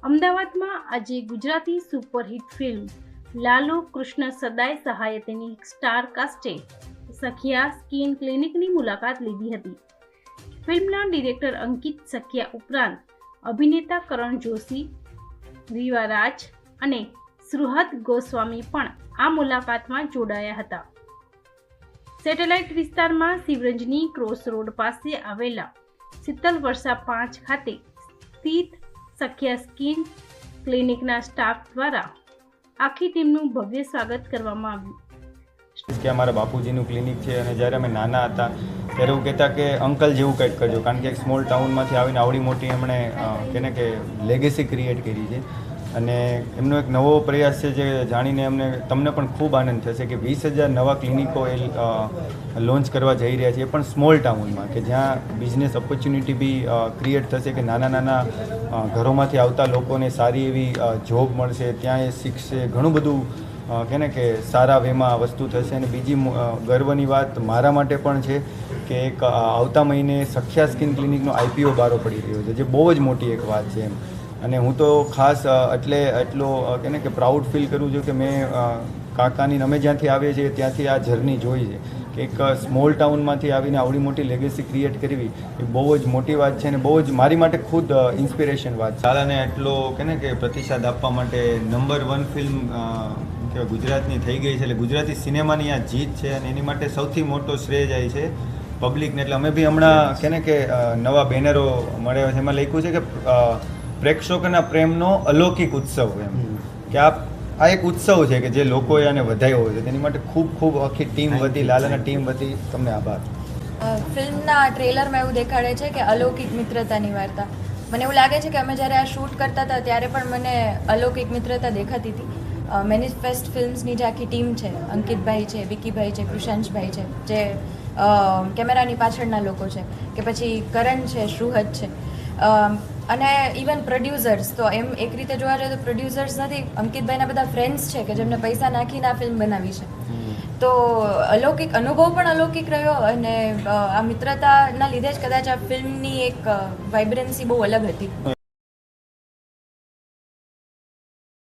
અમદાવાદમાં આજે Gujarati superhit film Lalu Krishna સદાય સહાય તેની સ્ટાર કાસ્ટે સખિયા સ્કિન ક્લિનિકની મુલાકાત લીધી હતી. ફિલ્મના ડિરેક્ટર અંકિત સખિયા ઉપરાંત અભિનેતા કરણ જોશી, રીવા રાજ અને સુહૃદ ગોસ્વામી પણ આ મુલાકાતમાં જોડાયા હતા. સેટેલાઇટ વિસ્તારમાં શિવરંજની ક્રોસ રોડ પાસે આવેલા શીતલ વર્ષા 5 ખાતે સ્થિત સખિયા સ્કિન ક્લિનિકના સ્ટાફ દ્વારા આખી ટીમનું ભવ્ય સ્વાગત કરવામાં આવ્યું. કે અમારા બાપુજીનું ક્લિનિક છે અને જ્યારે અમે નાના હતા ત્યારે એવું કહેતા કે અંકલ જેવું કંઈક કરજો, કારણ કે એક સ્મોલ ટાઉનમાંથી આવીને આવડી મોટી એમણે કેને કે લેગેસી ક્રિએટ કરી છે. અને એમનો એક નવો પ્રયાસ છે જે જાણીને અમને તમને પણ ખૂબ આનંદ થશે કે 20,000 નવા ક્લિનિકો એ લોન્ચ કરવા જઈ રહ્યા છે, એ પણ સ્મોલ ટાઉનમાં, કે જ્યાં બિઝનેસ ઓપોર્ચ્યુનિટી બી ક્રિએટ થશે, કે નાના નાના ઘરોમાંથી આવતા લોકોને સારી એવી જોબ મળશે, ત્યાં એ શીખશે, ઘણું બધું કેને કે સારા વેમાં વસ્તુ થશે. અને બીજી ગર્વની વાત મારા માટે પણ છે કે એક આવતા મહિને સખ્યા સ્કિન ક્લિનિકનો IPO બારો પડી રહ્યો છે, જે બહુ જ મોટી એક વાત છે એમ. અને હું તો ખાસ એટલો કેને કે પ્રાઉડ ફીલ કરું છું કે મેં કાકાની અમે જ્યાંથી આવીએ છીએ ત્યાંથી આ જર્ની જોઈ છે, કે એક સ્મોલ ટાઉનમાંથી આવીને આવડી મોટી લેગેસી ક્રિએટ કરવી એ બહુ જ મોટી વાત છે અને બહુ જ મારી માટે ખુદ ઇન્સ્પિરેશન વાત છે. શાળાને એટલો કેને કે પ્રતિસાદ આપવા માટે નંબર 1 ફિલ્મ કે ગુજરાતની થઈ ગઈ છે, એટલે ગુજરાતી સિનેમાની આ જીત છે અને એની માટે સૌથી મોટો શ્રેય જાય છે પબ્લિકને. એટલે અમે બી હમણાં કેને કે નવા બેનરો મળ્યા છે, એમાં લખ્યું છે કે પ્રેક્ષકોના પ્રેમનો અલૌકિક ઉત્સવ, એમ કે આ એક ઉત્સવ છે કે જે લોકોએ આને વધાર્યો છે. તેની માટે ખૂબ ખૂબ આખી ટીમ વતી, લાલાના ટીમ વતી તમને આભાર. ફિલ્મના ટ્રેલરમાં એવું દેખાડે છે કે અલૌકિક મિત્રતાની વાર્તા. મને એવું લાગે છે કે અમે જ્યારે આ શૂટ કરતા હતા ત્યારે પણ મને અલૌકિક મિત્રતા દેખાતી હતી. મેનિફેસ્ટ ફિલ્મ્સની જે આખી ટીમ છે, અંકિતભાઈ છે, વિકીભાઈ છે, કૃષાંશભાઈ છે, જે કેમેરાની પાછળના લોકો છે, કે પછી કરણ છે, સુહૃદ છે, અને ઇવન પ્રોડ્યુસર્સ. તો એમ એક રીતે જોવા જઈએ તો પ્રોડ્યુસર્સ નથી, અંકિતભાઈના બધા ફ્રેન્ડ્સ છે કે જેમને પૈસા નાખીને આ ફિલ્મ બનાવી છે. તો અલૌકિક અનુભવ પણ અલૌકિક રહ્યો અને આ મિત્રતાના લીધે જ કદાચ આ ફિલ્મની એક વાઇબ્રન્સી બહુ અલગ હતી.